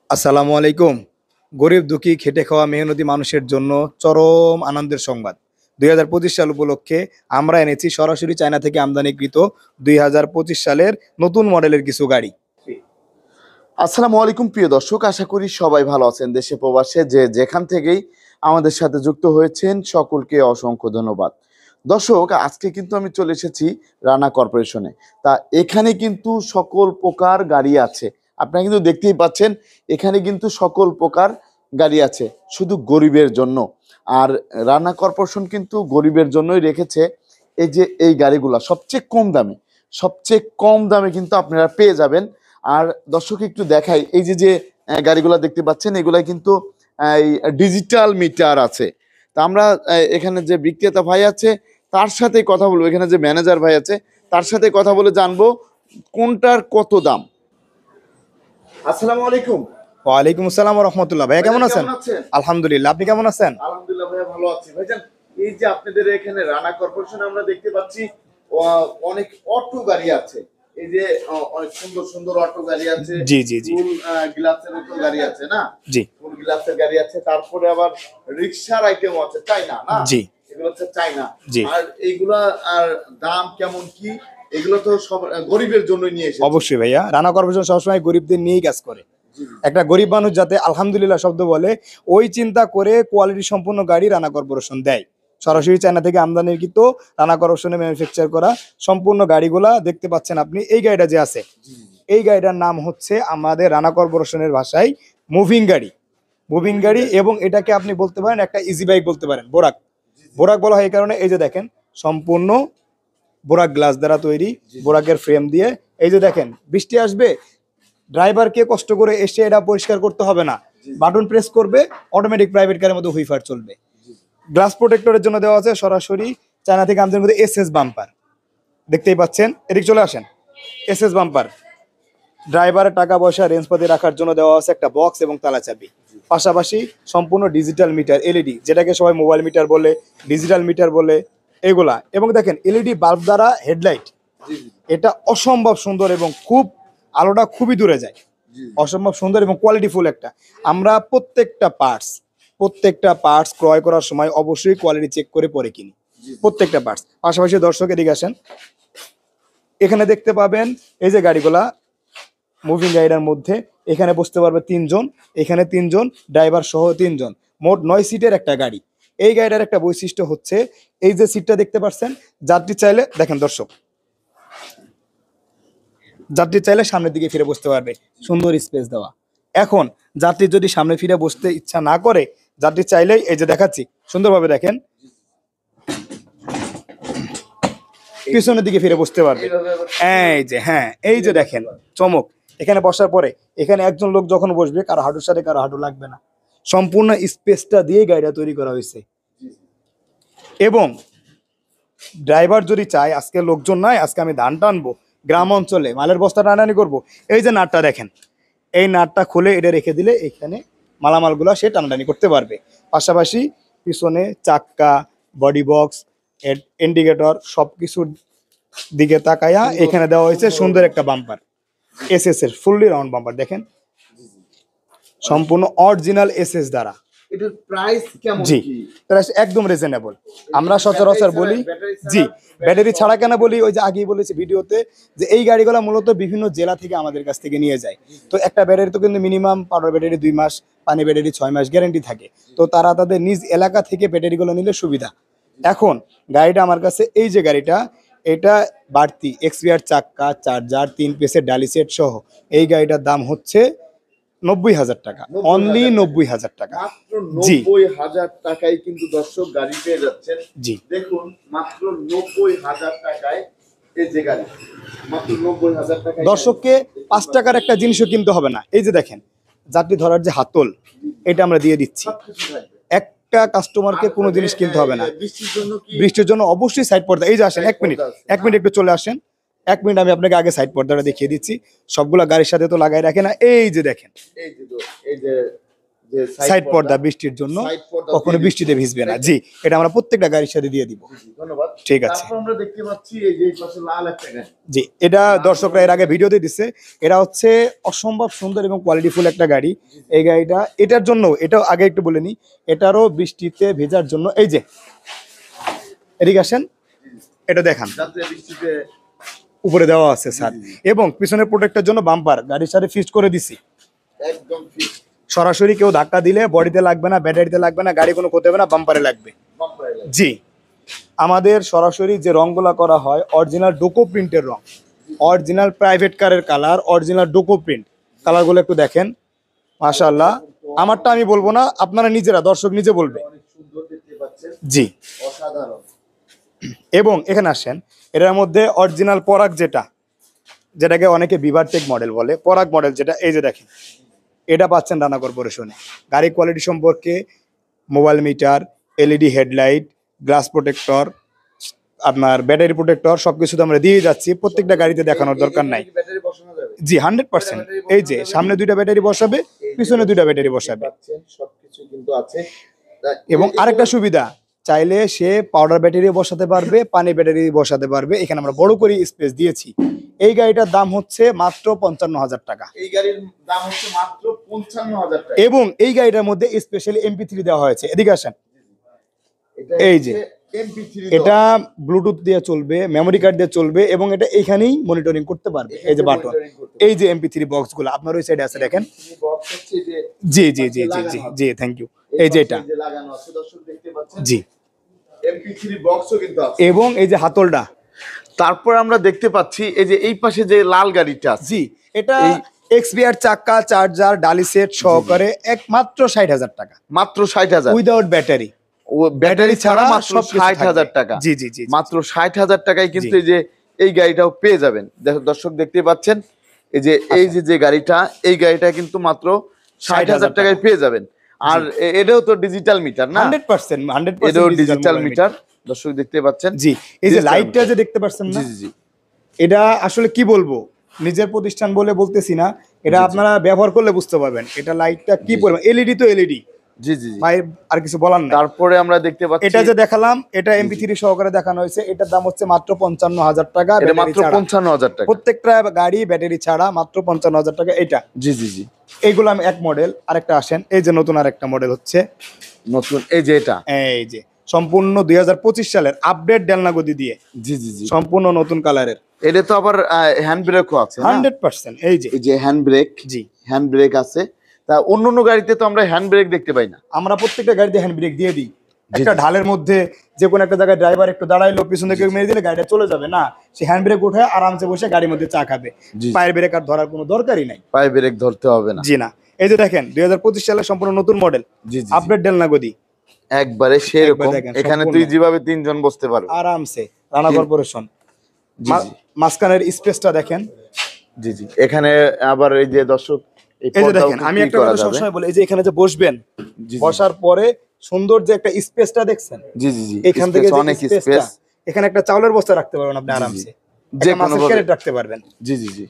আসসালামু আলাইকুম। গরিব দুঃখী খেটে খাওয়া মেহনতি মানুষের জন্য চরম আনন্দের সংবাদ। ২০২৫ সাল উপলক্ষে আমরা এনেছি সরাসরি চায়না থেকে আমদানিকৃত ২০২৫ সালের নতুন মডেলের কিছু গাড়ি। আসসালামু আলাইকুম প্রিয় দর্শক, আশা করি সবাই ভালো আছেন। দেশে প্রবাসে যে যেখান থেকেই আমাদের সাথে যুক্ত হয়েছেন সকলকে অসংখ্য ধন্যবাদ। দর্শক, আজকে কিন্তু আমি চলে এসেছি রানা কর্পোরেশনে। তা এখানে কিন্তু সকল প্রকার গাড়ি আছে। আপনারা কিন্তু দেখতেই পাচ্ছেন, এখানে কিন্তু সকল প্রকার গাড়ি আছে শুধু গরিবের জন্য। আর রানা কর্পোরেশন কিন্তু গরিবের জন্যই রেখেছে এই যে এই গাড়িগুলা সবচেয়ে কম দামে কিন্তু আপনারা পেয়ে যাবেন। আর দর্শক একটু দেখাই, এই যে যে গাড়িগুলো দেখতে পাচ্ছেন, এগুলাই কিন্তু এই ডিজিটাল মিটার আছে। তা আমরা এখানে যে বিক্রেতা ভাই আছে তার সাথে কথা বলবো, এখানে যে ম্যানেজার ভাই আছে তার সাথে কথা বলে জানবো কোনটার কত দাম। আসসালামু আলাইকুম। ওয়ালাইকুম আসসালাম ওয়া রাহমাতুল্লাহ। ভাইয়া কেমন আছেন? আছেন? আলহামদুলিল্লাহ। আপনি কেমন আছেন? আলহামদুলিল্লাহ ভাইয়া, ভালো আছি। ভাইজান, এই যে আপনাদের এখানে রানা কর্পোরেশনে আমরা দেখতে পাচ্ছি অনেক অটো গাড়ি আছে। এই যে অনেক সুন্দর সুন্দর অটো গাড়ি আছে। জি, জি, জি। ফুল গ্লাসের অটো গাড়ি আছে না? জি, ফুল গ্লাসের গাড়ি আছে, তারপরে আবার রিকশার আইটেম আছে, চাইনা না? জি, এগুলো হচ্ছে চাইনা। জি। আর এইগুলা আর দাম কেমন কি? এগুলো তো সব গরিবের জন্য নিয়ে এসেছে। অবশ্যই ভাইয়া। রানা কর্পোরেশন সবসময় গরিবদের নিয়েই কাজ করে। জি, একটা গরিব মানুষ যাতে আলহামদুলিল্লাহ শব্দ বলে, ওই চিন্তা করে কোয়ালিটি সম্পন্ন গাড়ি রানা কর্পোরেশন দেয়। সরাসরি চায়না থেকে আমদানিকৃত রানা কর্পোরেশনে ম্যানুফ্যাকচার করা সম্পূর্ণ গাড়িগুলা দেখতে পাচ্ছেন আপনি। এই গাড়িটা যে আছে, জি, জি, এই গাড়িটার নাম হচ্ছে আমাদের রানা কর্পোরেশনের ভাষায় মুভিং গাড়ি। মুভিং গাড়ি, এবং এটাকে আপনি বলতে পারেন একটা ইজি বাইক বলতে পারেন। বোরাক বোরাক বলা হয় এই কারণে, এই যে দেখেন সম্পূর্ণ বোরাক গ্লাস দ্বারা তৈরি, বোরাকের ফ্রেম দিয়ে। এই যে দেখেন, বৃষ্টি আসবে, ড্রাইভারকে কষ্ট করে এসে এটা পরিষ্কার করতে হবে না, বাটন প্রেস করবে, অটোমেটিক প্রাইভেট কারের মতো হুইফার চলবে। গ্লাস প্রোটেক্টরের জন্য দেওয়া আছে সরাসরি চায়না থেকে আমদানির মধ্যে এসএস বাম্পার, দেখতেই পাচ্ছেন। এদিক চলে আসেন। এসএস বাম্পার, ড্রাইভারের টাকা পয়সা রেঞ্জপাতি রাখার জন্য দেওয়া আছে একটা বক্স এবং তালা চাবি। পাশাপাশি সম্পূর্ণ ডিজিটাল মিটার, এলইডি, যেটাকে সবাই মোবাইল মিটার বলে, ডিজিটাল মিটার বলে, এগুলা। এবং দেখেন এলইডি বাল্ব দ্বারা হেডলাইট, জি, জি, এটা অসম্ভব সুন্দর এবং খুব আলোটা খুবই দূরে যায়। জি, অসম্ভব সুন্দর এবং কোয়ালিটিফুল একটা। আমরা প্রত্যেকটা পার্টস ক্রয় করার সময় অবশ্যই কোয়ালিটি চেক করে পরে কিনি, প্রত্যেকটা পার্টস। পাশাপাশি দর্শক এদিকে আসেন, এখানে দেখতে পাবেন এই যে গাড়িগুলা মুভিং গাড়িটার মধ্যে, এখানে বসতে পারবে তিনজন, এখানে তিনজন, ড্রাইভার সহ তিনজন, মোট 9 সিটের একটা গাড়ি। এই গাড়িটার একটা বৈশিষ্ট্য হচ্ছে, এই যে সিটটা দেখতে পাচ্ছেন, যাত্রী চাইলে দেখেন দর্শক, যাত্রী চাইলে সামনের দিকে ফিরে বসতে পারবে, সুন্দর স্পেস দেওয়া। এখন যাত্রী যদি সামনে ফিরে বসতে ইচ্ছা না করে, যাত্রী চাইলেই, এই যে দেখাচ্ছি সুন্দরভাবে দেখেন, পিছনের দিকে ফিরে বসতে পারবে। এই যে, হ্যাঁ, এই যে দেখেন চমক। এখানে বসার পরে এখানে একজন লোক যখন বসবে, কারো হাঁটুর সাথে কারো হাঁটু লাগবে না, সম্পূর্ণ স্পেসটা দিয়ে গাড়িটা তৈরি করা হয়েছে। এবং ড্রাইভার যদি চায়, আজকে লোকজন নাই, আজকে আমি ধান টানবো, গ্রাম অঞ্চলে মালের বস্তা টানানি করবো, এই যে নাটটা দেখেন, এই নাটটা খুলে এটা রেখে দিলে এখানে মালামালগুলো সে টানাটানি করতে পারবে। পাশাপাশি পিছনে চাক্কা, বডি বক্স, ইন্ডিকেটর সব কিছুর দিকে তাকায়া এখানে দেওয়া হয়েছে সুন্দর একটা বাম্পার, এসএস এর ফুললি রাউন্ড বাম্পার দেখেন, সম্পূর্ণ অরিজিনাল এসএস দ্বারা। এটার প্রাইস কেমন জি, কি? প্রাইস একদম রিজনেবল। আমরা সচরাচর বলি, জি, ব্যাটারি ছাড়া কেন বলি, ওই যে আগেই বলেছি ভিডিওতে, যে এই গাড়িগুলো মূলত বিভিন্ন জেলা থেকে আমাদের কাছ থেকে নিয়ে যায়। তো একটা ব্যাটারি তো কিন্তু মিনিমাম, পাউডার ব্যাটারি 2 মাস, পানি ব্যাটারি 6 মাস গ্যারেন্টি থাকে। তো তারা তাদের নিজ এলাকা থেকে ব্যাটারিগুলো নিলে সুবিধা। এখন গাড়িটা আমার কাছে, এই যে গাড়িটা, এটা বাড়তি এক্সপিআর চাক্কা, চার্জার, 3 পিসের ডালি সেট সহ এই গাড়িটার দাম হচ্ছে 90,000 টাকা, অনলি 90,000 টাকা। মাত্র জি, 90,000 টাকায় কিন্তু দর্শক গাড়ি পেয়ে যাচ্ছেন। জি। দেখুন, মাত্র 90,000 টাকায় এই যে গাড়ি, মাত্র 90,000 টাকায়। দর্শককে 5 টাকার একটা জিনিসও কিনতে হবে না। এই যে দেখেন, যাত্রী ধরার যে হাতল, এটা আমরা দিয়ে দিচ্ছি। সবকিছু থাকবে। একটা কাস্টমারকে কোনো জিনিস কিনতে হবে না। বৃষ্টির জন্য কি? বৃষ্টির জন্য অবশ্যই সাইড পর্দা। এই যে আসেন, এক মিনিট, এক মিনিট একটু চলে আসেন, 1 মিনিট আমি আপনাকে আগে সাইড পর্দাটা দেখিয়ে দিচ্ছি। সবগুলা গাড়ির সাথে তো লাগাই রাখে না। এই যে দেখেন, এই যে তো, এই যে যে সাইড পর্দা বৃষ্টির জন্য কখনো বৃষ্টিতে ভিজবে না। জি, এটা আমরা প্রত্যেকটা গাড়ির সাথে দিয়ে দিব। ধন্যবাদ। ঠিক আছে। তারপর আমরা দেখতে পাচ্ছি এই যে এই পাশে লাল একটা গাড়ি। জি, এটা দর্শকরা এর আগে ভিডিওতে দিচ্ছে। এটা হচ্ছে অসম্ভব সুন্দর এবং কোয়ালিটিফুল একটা গাড়ি। এই গাড়িটা এটার জন্য, এটাও আগে একটু বলে নিই, এটারও বৃষ্টিতে ভেজার জন্য এই যে এদিকে আসেন, এটা দেখান যাতে বৃষ্টিতে উপরে দেওয়া আছে স্যার, এবং পিছনের প্রোটেক্টের জন্য বাম্পার গাড়ির সাথে ফিক্সড করে দিছি। একদম ঠিক সরাসরি কেউ ধাক্কা দিলে বডিতে লাগবে না, ব্যাটারিতে লাগবে না, গাড়ি কোনো ক্ষতি হবে না, বাম্পারে লাগবে। বাম্পারে লাগে। জি, আমাদের সরাসরি যে রংগুলা করা হয় অরিজিনাল ডোকো প্রিন্টের রং, অরিজিনাল প্রাইভেট কারের কালার, অরিজিনাল ডোকো প্রিন্ট। কালারগুলো একটু দেখেন, মাশাআল্লাহ। আমারটা আমি বলবো না, আপনারা নিজেরা দর্শক নিজে বলবে। অনেক সুন্দর দেখতে পাচ্ছেন, জি, অসাধারণ। এবং এখানে আসেন, এটার মধ্যে অরিজিনাল পরাগ যেটাকে অনেকে বিভারটেক মডেল বলে, পরাগ মডেল যেটা, এই যে দেখেন, এটা পাচ্ছেন রানা কর্পোরেশনে। গাড়ি কোয়ালিটি সম্পর্কে mobile meter, LED headlight, glass protector, আপনার ব্যাটারি প্রোটেক্টর সবকিছু তো আমরা দিয়ে যাচ্ছি, প্রত্যেকটা গাড়িতে দেখানোর দরকার নাই। ব্যাটারি বসানো যাবে? জি, 100%। এই যে সামনে 2টা ব্যাটারি বসাবে, পিছনে 2টা ব্যাটারি বসাবে। পাচ্ছেন সবকিছু কিন্তু আছে। এবং আরেকটা সুবিধা, চাইলে সে পাউডার ব্যাটারি বসাতে পারবে, পানি ব্যাটারি বসাতে পারবে। এখানে আমরা বড় করে স্পেস দিয়েছি। এই গাড়িটার দাম হচ্ছে মাত্র 55,000 টাকা, এই গাড়ির দাম হচ্ছে মাত্র 55,000 টাকা। এবং এই গাড়িটার মধ্যে স্পেশালি MP3 দেওয়া হয়েছে। এদিকে আসেন, এটা এই যে MP3 এটা ব্লুটুথ দিয়ে চলবে, মেমোরি কার্ড দিয়ে চলবে, এবং এটা এখানেই মনিটরিং করতে পারবে। এই যে বাটন, এই যে MP3 বক্স গুলো আপনার ওই সাইডে আছে দেখেন। বক্স হচ্ছে যে জি জি জি জি জি জি, থ্যাংক ইউ। এই যে এটা, যে লাগানো আছে দর্শক দেখতে পাচ্ছেন, জি, MP3 বক্সও কিন্তু আছে। এবং এই যে হাতলটা। তারপর আমরা দেখতে পাচ্ছি এই যে এই পাশে যে লাল গাড়িটা আছে, জি, এটা XBR চাকা, চার্জার, ডালি সেট সহকারে একমাত্র 60,000 টাকা, মাত্র 60,000 উইদাউট ব্যাটারি। ও ব্যাটারি ছাড়া মাত্র সবকিছু 60,000 থাকবে। টাকা। জি জি জি, মাত্র 60,000 টাকায় কিন্তু জি। এই যে এই গাড়িটাও পেয়ে যাবেন। দর্শক দেখতে পাচ্ছেন এই যে এই যে গাড়িটা, এই গাড়িটা কিন্তু মাত্র 60,000 টাকায় পেয়ে যাবেন। আর এটাও তো ডিজিটাল মিটার না? 100%, এটাও 100% ডিজিটাল মিটার দর্শক দেখতে পাচ্ছেন। জি, এই যে Digital লাইটটা meter। যে দেখতে পাচ্ছেন না, জি জি জি এটা আসলে কি বলবো, নিজের প্রতিষ্ঠান বলে বলতেছি না, এটা আপনারা ব্যবহার করলে বুঝতে পারবেন। এটা লাইটটা কি পরিমাণ, এলইডি তো এলইডি জি জি জি। ভাই, আর কিছু বলার নাই। তারপরে আমরা দেখতে পাচ্ছি এটা যে দেখালাম, এটা MP3 সহকারে দেখানো হয়েছে। এটার দাম হচ্ছে মাত্র 55,000 টাকা, এটা ব্যাটারি মাত্র ছাড়া। 55,000 টাকা। প্রত্যেকটা গাড়ি ব্যাটারি ছাড়া মাত্র 55,000 টাকা। এটা জি জি জি, এইগুলো আমি এক মডেল। আরেকটা আসেন, এই যে নতুন আরেকটা মডেল হচ্ছে, নতুন এই যে এটা। এই যে সম্পূর্ণ 2025 সালের আপডেট ডেলনা গদি দিয়ে, জি জি জি, সম্পূর্ণ নতুন কালারের, এটা তো আবার হ্যান্ড ব্রেকও আছে না? 100%। এই যে, এই যে হ্যান্ড ব্রেক, জি, হ্যান্ড ব্রেক আছে। তা অন্য গাড়িতে তো আমরা হ্যান্ড ব্রেক দেখতে পাই না। আমরা প্রত্যেকটা গাড়িতে হ্যান্ড ব্রেক দিয়ে দিই। একটা ঢালের মধ্যে যে কোনো একটা জায়গায় ড্রাইভার একটু দাঁড়াইলো, পিছন থেকে মেরে দিলে গাড়িটা চলে যাবে না, সে হ্যান্ড ব্রেক উঠে আরামসে বসে গাড়ির মধ্যে চা খাবে। জি। পায়ের ব্রেক আর ধরার কোনো দরকারই নাই। পায়ে ব্রেক ধরতে হবে না। জি না, এই যে দেখেন 2025 সালের সম্পূর্ণ নতুন মডেল জি জি, আপডেট ডেলনা গদি, একবারে সেরকম। দেখেন, এখানে সম্পূর্ণ। তুই যেভাবে 3 জন বসতে পারো। আরামসে রানা কর্পোরেশন। জি জি মাঝখানের স্পেসটা দেখেন। জি জি, এখানে আবার এই যে দর্শক এই যে দেখেন, আমি একটা কথা সবসময় বলি, এই যে এখানে যে বসবেন, জি জি বসার পরে সুন্দর যে একটা স্পেসটা দেখছেন, জি জি জি, এখান থেকে যে অনেক স্পেসটা, স্পেস। এখানে একটা চাউলের বস্তা রাখতে পারবেন আপনি জি, জি। আরামসে, যে যে কোনো কোনো ক্যারেট রাখতে পারবেন। জি জি জি,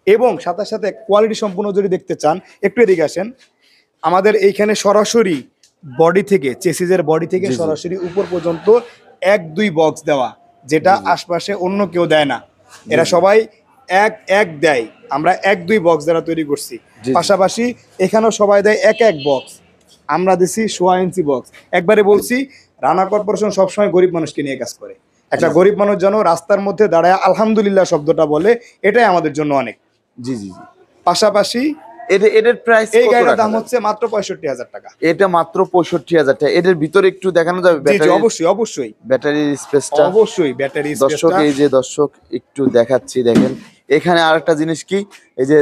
এবং সাথে সাথে কোয়ালিটি সম্পূর্ণ যদি দেখতে চান, একটু এদিকে আসেন, আমাদের এইখানে সরাসরি বডি থেকে, চেসিসের বডি থেকে জি, জি। সরাসরি উপর পর্যন্ত 1-2 বক্স দেওয়া, যেটা আশপাশে অন্য কেউ দেয় না। এরা সবাই এক দেয়, আমরা 1-2 বক্স দ্বারা তৈরি করছি। জি, জি। পাশাপাশি এখানেও সবাই দেয় এক বক্স, আমরা দিছি 1.5 ইঞ্চি বক্স। একবারে বলছি, রানা কর্পোরেশন সবসময় গরিব মানুষকে নিয়ে কাজ করে। একটা গরিব মানুষ যেন রাস্তার মধ্যে দাঁড়ায় আলহামদুলিল্লাহ শব্দটা বলে, এটাই আমাদের জন্য অনেক। জি জি জি। পাশাপাশি এটার প্রাইস এই গাড়িটার দাম হচ্ছে মাত্র 65,000 টাকা। এটা মাত্র 65,000 টাকা। এটার ভিতরে একটু দেখানো যাবে জি জি, ব্যাটারি? অবশ্যই অবশ্যই ব্যাটারির স্পেসটা অবশ্যই, ব্যাটারি দর্শক, এই যে দর্শক একটু দেখাচ্ছি, দেখেন এখানে আরেকটা জিনিস কি, এই যে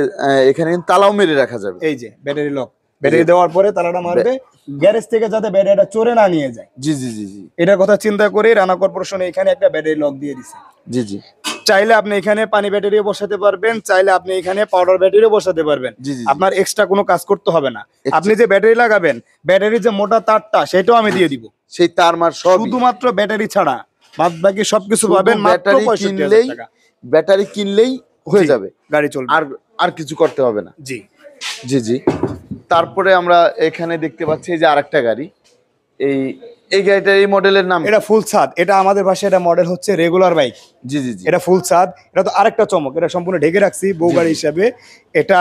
এখানে কিন্তু তালাও মেরে রাখা যাবে। এই যে ব্যাটারি লক, ব্যাটারি দেওয়ার পরে তালাটা মারবে, গ্যারেজ থেকে যাতে ব্যাটারিটা চোরে না নিয়ে যায়, জি জি জি জি এটার কথা চিন্তা করে রানা কর্পোরেশন এখানে একটা ব্যাটারি লক দিয়ে দিছে। জি জি চাইলে আপনি এখানে পানি ব্যাটারিও বসাতে পারবেন, চাইলে আপনি এখানে পাউডার ব্যাটারিও বসাতে পারবেন। জি, জি, জি। আপনার এক্সট্রা কোনো কাজ করতে হবে না। আপনি যে ব্যাটারি লাগাবেন, ব্যাটারির যে মোটা তারটা সেটাও আমি দিয়ে দিব, সেই তার মার সব শুধুমাত্র ব্যাটারি ছাড়া বাদ বাকি সবকিছু পাবেন মাত্র ব্যাটারি 65,000 কিনলেই, টাকা। ব্যাটারি কিনলেই হয়ে জি, যাবে, গাড়ি চলবে। আর আর কিছু করতে হবে না। জি জি জি। তারপরে আমরা এখানে দেখতে পাচ্ছি এই যে আরেকটা গাড়ি, এই এই গাড়িটার এই মডেলের নাম এটা ফুল ছাদ, এটা আমাদের ভাষায় এটা মডেল হচ্ছে রেগুলার বাইক। জি জি জি এটা ফুল ছাদ, এটা তো আরেকটা চমক, এটা সম্পূর্ণ ঢেকে রাখছি বউ গাড়ি হিসাবে। এটা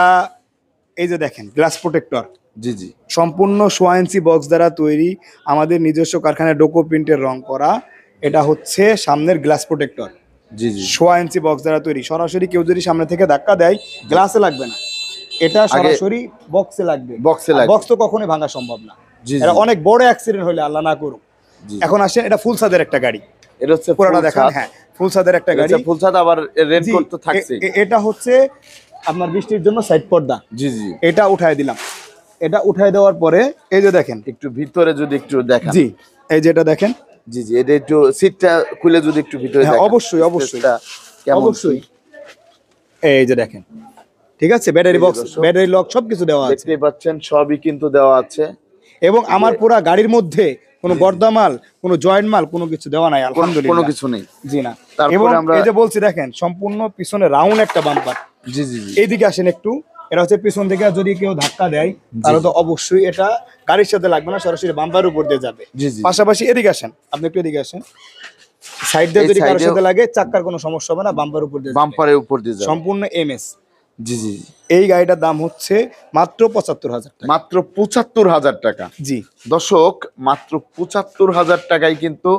এই যে দেখেন গ্লাস প্রোটেক্টর, জি জি সম্পূর্ণ সোয়া ইঞ্চি বক্স দ্বারা তৈরি, আমাদের নিজস্ব কারখানায় ডোকো প্রিন্টের রং করা। এটা হচ্ছে সামনের গ্লাস প্রোটেক্টর, জি জি সোয়া ইঞ্চি বক্স দ্বারা তৈরি। সরাসরি কেউ যদি সামনে থেকে ধাক্কা দেয় গ্লাসে লাগবে না, এটা সরাসরি বক্সে লাগবে। বক্সে লাগবে। বক্স তো কখনোই ভাঙা সম্ভব না, জি এটা জি অনেক বড় অ্যাক্সিডেন্ট হলে আল্লাহ না করুক। জি। এখন আসেন, এটা ফুল ছাদের একটা গাড়ি, এটা হচ্ছে পুরোটা full দেখান। ছাদ। হ্যাঁ, ফুল ছাদের একটা এটা গাড়ি। হচ্ছে ফুল ছাদ, আবার রেনকোট তো জি, থাকছে। এটা হচ্ছে আপনার বৃষ্টির জন্য সাইড পর্দা, জি জি এটা উঠায় দিলাম। এটা উঠায় দেওয়ার পরে এই যে দেখেন, একটু ভিতরে যদি একটু দেখান। জি এই যে এটা দেখেন, জি জি এটা একটু সিটটা খুলে যদি একটু ভিতরে হ্যাঁ, দেখান। অবশ্যই, অবশ্যই। স্পেসটা কেমন? অবশ্যই। এই যে দেখেন, ঠিক আছে, ব্যাটারি এই যে বক্স, দর্শক, ব্যাটারি লক সবকিছু দেওয়া আছে। দেখতেই পাচ্ছেন সবই কিন্তু দেওয়া আছে। এবং আমার পুরা গাড়ির মধ্যে কোনো বর্দামাল, কোনো জয়েন্ট মাল, কোনো কিছু দেওয়া নাই কোনো আলহামদুলিল্লাহ। কিছু নেই। জি না। তারপরে এবং আমরা- এই যে বলছি দেখেন, সম্পূর্ণ পিছনে রাউন্ড একটা বাম্পার। জি জি জি এইদিকে আসেন একটু, এটা হচ্ছে পিছন থেকে যদি কেউ ধাক্কা দেয় তাহলে তো অবশ্যই এটা গাড়ির সাথে লাগবে না, সরাসরি বাম্পার উপর দিয়ে যাবে। জি জি পাশাপাশি এদিকে আসেন, আপনি একটু এদিকে আসেন, সাইড দিয়ে এই যদি কারোর সাইডেও- সাথে লাগে চাক্কার কোনো সমস্যা হবে না, বাম্পার উপর দিয়ে যাবে। বাম্পারের উপর দিয়ে যাবে। সম্পূর্ণ এমএস। জি জি জি। এই গাড়িটার দাম হচ্ছে মাত্র ৭৫,০০০ টাকা। মাত্র ৭৫,০০০ টাকা। জি, দর্শক, মাত্র ৭৫,০০০ টাকায় কিন্তু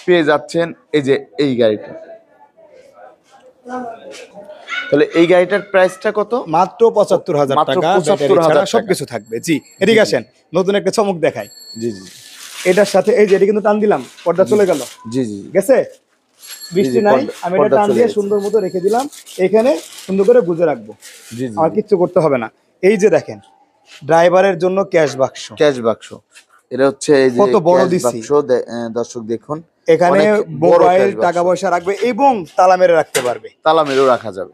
পেয়ে যাচ্ছেন এই যে এই গাড়িটা। তাহলে এই গাড়িটার প্রাইসটা কত? মাত্র ৭৫,০০০ মাত্র টাকা, ৭৫,০০০ ব্যাটারি ছাড়া টাকা। সবকিছু থাকবে। জি, এদিকে আসেন, নতুন একটা চমক দেখাই। জি জি এটার সাথে এই যে এটা কিন্তু টান দিলাম, পর্দা চলে গেল, জি জি গেছে, বৃষ্টি জি, নাই, পর্দা- আমি এটা পর্দা টান চলে দিয়ে গেছে। সুন্দর মতো রেখে দিলাম, এখানে সুন্দর করে গুজে রাখবো, জি জি আমার কিচ্ছু করতে হবে না। এই যে দেখেন, ড্রাইভারের জন্য ক্যাশ বাক্স, ক্যাশ বাক্স। এটা হচ্ছে এই যে কত বড় ক্যাশ দিছি। বাক্স। দর্শক দেখুন, এখানে অনেক বড় মোবাইল, cash box। টাকা পয়সা রাখবে এবং তালা মেরে রাখতে পারবে। তালা মেরেও রাখা যাবে।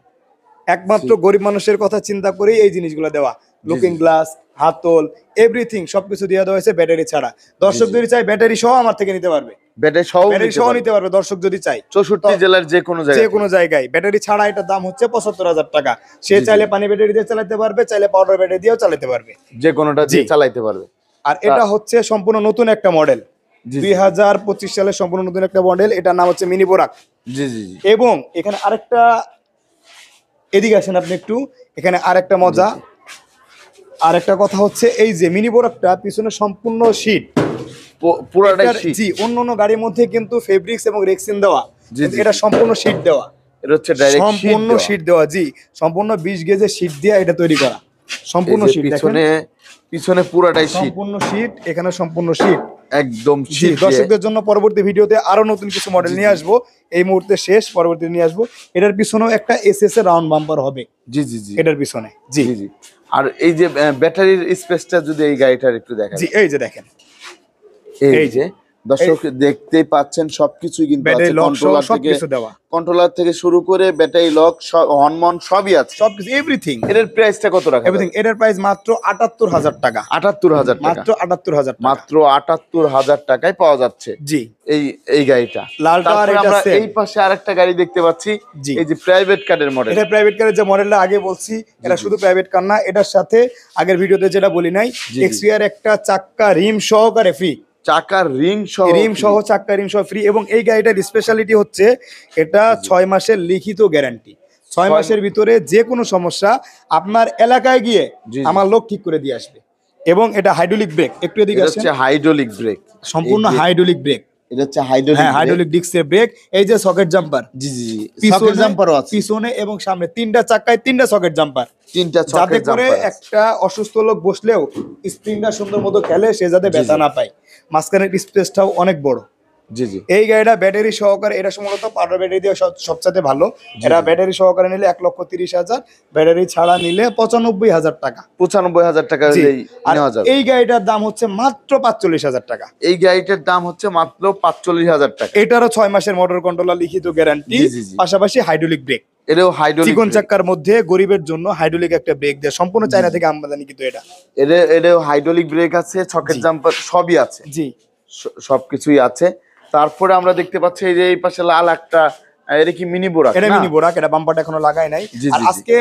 একমাত্র গরিব মানুষের কথা চিন্তা করেই এই জিনিসগুলো দেওয়া। লুকিং গ্লাস, হাতল, এভরিথিং সবকিছু দিয়ে দেওয়া হয়েছে ব্যাটারি ছাড়া। দর্শক যদি চাই ব্যাটারি সহ আমার থেকে নিতে পারবে, ব্যাটারি সহ ব্যাটারি সহ নিতে পারবে দর্শক যদি চাই। 64 জেলার যে কোনো যে জায়গায়। কোনো জায়গায় ব্যাটারি ছাড়া এটার দাম হচ্ছে ৭৫,০০০ টাকা। সে জি, জি। চাইলে পানি ব্যাটারি দিয়ে চালাতে পারবে, চাইলে পাউডার ব্যাটারি দিয়েও চালাতে পারবে। যে কোনোটা দিয়ে জি। চালাইতে পারবে। আর এটা হচ্ছে সম্পূর্ণ নতুন একটা মডেল, জি, জি। ২০২৫ সালের সম্পূর্ণ নতুন একটা মডেল। এটার নাম হচ্ছে মিনি বোরাক। জি জি জি এবং এখানে আরেকটা, এদিকে আসেন আপনি একটু, এখানে আরেকটা মজা, আরেকটা কথা হচ্ছে এই যে মিনি বোরাকটা পিছনে সম্পূর্ণ শীট। পুরাটাই শীট। জি, অন্য অন্য গাড়ির মধ্যে কিন্তু ফেব্রিক্স এবং রেক্সিন দেওয়া, জি, কিন্তু জি। এটা সম্পূর্ণ শীট দেওয়া, এটা হচ্ছে ডাইরেক্ট সম্পূর্ণ শীট দেওয়া। জি, সম্পূর্ণ 20 গেজের শীট দিয়ে এটা তৈরি করা, সম্পূর্ণ শীট। দেখেন, পিছনে পিছনে পুরাটাই শীট, সম্পূর্ণ শীট, এখানে সম্পূর্ণ শীট। একদম জি, শীট। দর্শকদের জন্য পরবর্তী ভিডিওতে আরো নতুন কিছু মডেল নিয়ে আসবো, এই মুহূর্তে শেষ, পরবর্তী নিয়ে আসবো। এটার পিছনেও একটা এসএস এর রাউন্ড বাম্পার হবে জি জি জি এটার পিছনে। জি জি জি। আর এই যে ব্যাটারির স্পেসটা যদি এই গাড়িটার একটু দেখা জি, এই যে দেখেন, এই এই যে দর্শক দেখতেই পাচ্ছেন সবকিছুই কিন্তু আছে। ব্যাটারি লক সহ কন্ট্রোলার থেকে সবকিছু দেওয়া, কন্ট্রোলার থেকে শুরু করে ব্যাটারি লক হর্নমন সবই আছে। সবকিছু এভরিথিং। এর প্রাইসটা কত রাখা এভরিথিং এটার প্রাইস মাত্র ৭৮,০০০ টাকা, ৭৮,০০০ টাকা। মাত্র ৭৮,০০০ টাকা। মাত্র ৭৮,০০০ টাকায় পাওয়া যাচ্ছে জি, এই এই গাড়িটা। লালটা আর তারপরে এটা আমরা same। এই পাশে আরেকটা গাড়ি দেখতে পাচ্ছি, জি। এই যে প্রাইভেট কারের মডেল। এটা প্রাইভেট কারের যে মডেলটা আগে বলছি, এটা শুধু প্রাইভেট কার না, এটার সাথে আগের ভিডিওতে যেটা বলি নাই, জি। এক্সপিআর একটা চাক্কা রিম সহকারে ফ্রি, চাকার রিং সহ রিম সহ চাক্কা রিম সহ ফ্রি। এবং এই গাড়িটার স্পেশালিটি হচ্ছে এটা ৬ মাসের লিখিত গ্যারান্টি। ৬ মাসের ভিতরে যে কোনো সমস্যা আপনার এলাকায় গিয়ে জি, জি। আমার লোক ঠিক করে দিয়ে আসবে। এবং এটা হাইড্রোলিক ব্রেক, একটু এদিকে এটা আসেন, হচ্ছে হাইড্রোলিক ব্রেক। সম্পূর্ণ হাইড্রোলিক ব্রেক। এটা হচ্ছে হাইড্রোলিক। হ্যাঁ, হাইড্রোলিক ডিস্কের ব্রেক। এই যে সকেট জাম্পার, জি জি জি। পিছনে সকেট জাম্পারও আছে। পিছনে এবং সামনে 3টা চাক্কায় 3টা সকেট জাম্পার, তিনটা যাতে সকেট করে জাম্পার আছে। একটা অসুস্থ লোক বসলেও স্প্রিংটা সুন্দর মতো খেলে, সে যাতে ব্যথা না পায়। মাঝখানের স্পেসটাও অনেক বড়। জি জি এই গাড়িটা ব্যাটারি সহকারে, এটা সম্ভবত পাউডার ব্যাটারি দিয়ে সবচেয়ে ভালো। এটা ব্যাটারি সহকারে নিলে ১,৩০,০০০, ব্যাটারি ছাড়া নিলে ৯৫,০০০ টাকা। ৯৫,০০০ টাকা জি, হলেই আর নেওয়া যাবে। এই গাড়িটার দাম হচ্ছে মাত্র ৪৫,০০০ টাকা। এই গাড়িটার দাম হচ্ছে মাত্র ৪৫,০০০ টাকা। এটারও ৬ মাসের মোটর কন্ট্রোলার লিখিত গ্যারান্টি, জি, জি, জি। পাশাপাশি হাইড্রোলিক ব্রেক। এটাও হাইড্রোলিক। চিকন চাক্কার মধ্যে গরিবের জন্য হাইড্রোলিক একটা ব্রেক দেয়, সম্পূর্ণ চায়না থেকে আমদানি কিন্তু এটা। এটাও হাইড্রোলিক ব্রেক আছে, সকেট জাম্পার সবই আছে, জি, সবকিছুই আছে। তারপরে আমরা দেখতে পাচ্ছি এই যে এই পাশে লাল একটা এটা কি মিনি বোরাক? এটা না? মিনি বোরাক, এটা বাম্পারটা এখনো লাগাই নাই। জি, আর জি, জি। আজকে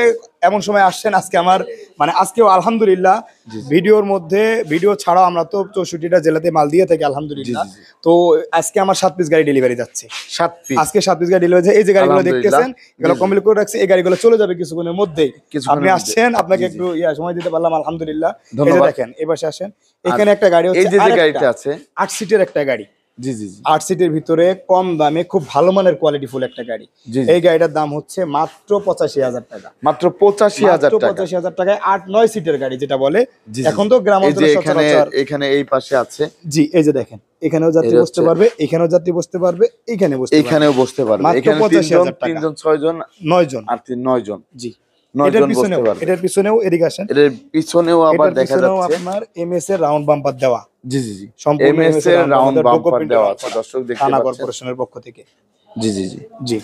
এমন সময় আসছেন, আজকে আমার মানে আজকেও আলহামদুলিল্লাহ জি, জি। ভিডিওর মধ্যে, ভিডিও ছাড়াও আমরা তো 64টা জেলাতে মাল দিয়ে থাকি জি, আলহামদুলিল্লাহ। জি, জি। তো আজকে আমার 7 পিস গাড়ি ডেলিভারি যাচ্ছে। 7 পিস। আজকে 7 পিস গাড়ি ডেলিভারি যাচ্ছে। এই যে গাড়িগুলো আলহামদুলিল্লাহ। দেখতেছেন, এগুলো জি, জি। কমপ্লিট করে রাখছি, এই গাড়িগুলো চলে যাবে কিছুক্ষণের মধ্যেই। কিছুক্ষণের আপনি মধ্যে। আসছেন, আপনাকে জি, জি। একটু সময় দিতে পারলাম আলহামদুলিল্লাহ। এই যে ধন্যবাদ। দেখেন, এই পাশে আসেন, এখানে একটা গাড়ি এই হচ্ছে, যে আরেকটা গাড়িটা আছে। 8 সিটের একটা গাড়ি। জি, জি, জি। 8 সিটের ভিতরে কম দামে খুব ভালো মানের কোয়ালিটি ফুল একটা গাড়ি। জি, জি। এই গাড়িটার দাম হচ্ছে মাত্র 85,000 টাকা। মাত্র 85,000 টাকা। 85,000 টাকায় 8-9 সিটের গাড়ি যেটা বলে। জি, জি, এখন তো গ্রাম এই যে অঞ্চলে এখানে সচরাচর। এখানে এই পাশে আছে। জি, এই যে দেখেন, এখানেও যাত্রী এটা বসতে হচ্ছে- পারবে, এখানেও যাত্রী বসতে পারবে, এখানে বসতে পারবে। এখানেও বসতে পারবে। মাত্র এখানে 85,000 টাকা। 3 জন 6 জন 9 জন। আর 9 জন। জি। 9 এটার জন বসতে পিছনেও, পারবে। এটার পিছনেও এদিকে আসেন। এর পিছনেও আবার এটার দেখা পিছনেও যাচ্ছে। আপনার এমএস এর রাউন্ড বাম্পার দেওয়া। জি, জি, জি। সম্পূর্ণ এমএস এর রাউন্ড বাম্পার দেওয়া আছে, দর্শক দর্শক দেখতে থানা পাচ্ছেন। কর্পোরেশনের পক্ষ থেকে। জি, জি, জি। জি।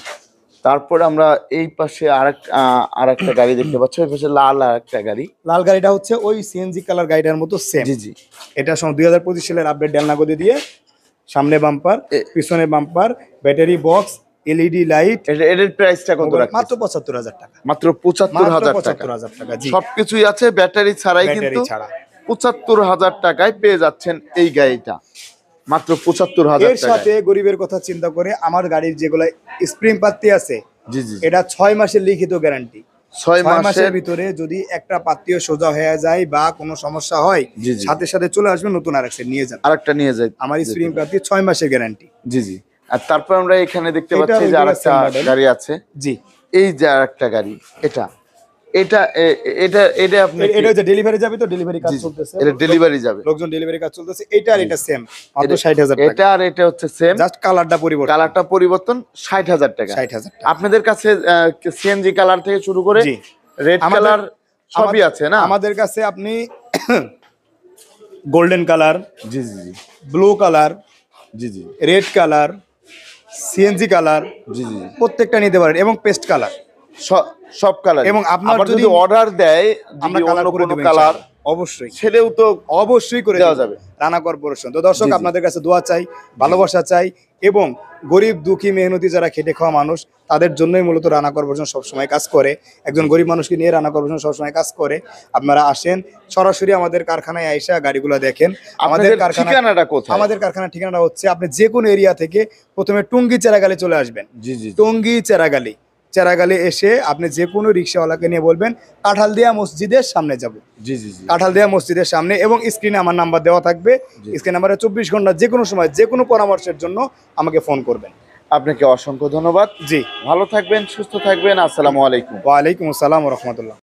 তারপরে আমরা এই পাশে আরেকটা গাড়ি দেখতে পাচ্ছি, ওই পাশে লাল আরেকটা গাড়ি। লাল গাড়িটা হচ্ছে ওই সিএনজি কালার গাড়িটার মতো সেম। জি, জি। এটা 2025 সালের আপডেট ডেলনা গদি দিয়ে, সামনে বাম্পার, পিছনে bumper, battery box, LED light. এটার প্রাইসটা কত রাখছেন? মাত্র 75,000 টাকা। মাত্র 75,000 টাকা। 75,000 টাকা। জি, সবকিছুই আছে, ব্যাটারি ছাড়াই ব্যাটারি কিন্তু ছাড়া। 75,000 টাকায় পেয়ে যাচ্ছেন এই গাড়িটা। মাত্র 75,000 এর টাকায়। সাথে গরিবের কথা চিন্তা করে আমার গাড়ির যেগুলো স্প্রিং পাত্তি আছে, জি, জি, জি। এটা 6 মাসের লিখিত গ্যারান্টি। 6 6 মাসের মাসের। ভিতরে যদি একটা পাত্তিও সোজা হয়ে যায় বা কোনো সমস্যা হয়, জি, জি। সাথে সাথে চলে আসবে, নতুন আরেকটা নিয়ে যান। আরেকটা নিয়ে যাই। আমার স্প্রিং পাত্তি 6 মাসের গ্যারান্টি। জি, জি। আর তারপর আমরা এখানে দেখতে এটা পাচ্ছি যে regular আরেকটা same model। গাড়ি আছে। জি। এই যে আরেকটা গাড়ি, এটা এটা এটা এটা আপনি এটা যে ডেলিভারি যাবে, তো ডেলিভারি কাজ জি, জি। চলতেছে, এটা ডেলিভারি যাবে। লোকজন ডেলিভারি কাজ চলতেছে। এটা আর এটা সেম, মাত্র 60,000 টাকা। এটা আর এটা হচ্ছে সেম, জাস্ট কালারটা পরিবর্তন। কালারটা পরিবর্তন। 60,000 টাকা। 60,000 টাকা। আপনাদের কাছে সিএনজি কালার থেকে শুরু করে জি। রেড কালার সবই আছে না? আমাদের কাছে আপনি গোল্ডেন কালার, জি, জি, জি। ব্লু কালার, জি, জি, রেড কালার, সিএনজি কালার, জি, জি, জি। প্রত্যেকটা নিতে পারেন, এবং পেস্ট কালার। সব কালার। এবং আপনার আবার যদি যদি অর্ডার দেয়, আমরা যদি কালার অন্য করে কোনো দেব কালার, ইনশাআল্লাহ। অবশ্যই সেটাও তো অবশ্যই করে দেওয়া দেব। যাবে। রানা কর্পোরেশন। তো দর্শক, জি, জি। আপনাদের কাছে দোয়া চাই, ভালোবাসা চাই, এবং গরিব দুঃখী মেহনতি যারা খেটে খাওয়া মানুষ, তাদের জন্যই মূলত রানা কর্পোরেশন সবসময় কাজ করে। একজন গরিব মানুষকে নিয়ে রানা কর্পোরেশন সবসময় কাজ করে। আপনারা আসেন সরাসরি আমাদের কারখানায় আইসা গাড়িগুলো দেখেন। আমাদের আপনাদের কারখানা, ঠিকানাটা কোথায়? আমাদের কারখানার ঠিকানাটা হচ্ছে, আপনি যে কোনো এরিয়া থেকে প্রথমে টুঙ্গি চেরাগালি চলে আসবেন। জি, জি, জি। টুঙ্গি চেরাগালি, চেরাগালি এসে আপনি যে কোনো রিক্সাওয়ালাকে নিয়ে বলবেন কাঁঠালদিয়া মসজিদের সামনে যাব। জি, জি, জি। কাঁঠালদিয়া মসজিদের সামনে, এবং স্ক্রিনে আমার নাম্বার দেওয়া থাকবে। জি। স্ক্রিন নাম্বারে 24 ঘন্টা যে কোনো সময় যে কোনো পরামর্শের জন্য আমাকে ফোন করবেন। আপনাকে অসংখ্য ধন্যবাদ। জি। ভালো থাকবেন, সুস্থ থাকবেন। আসসালামু আলাইকুম। ওয়ালাইকুম আসসালাম ওয়া রাহমাতুল্লাহ।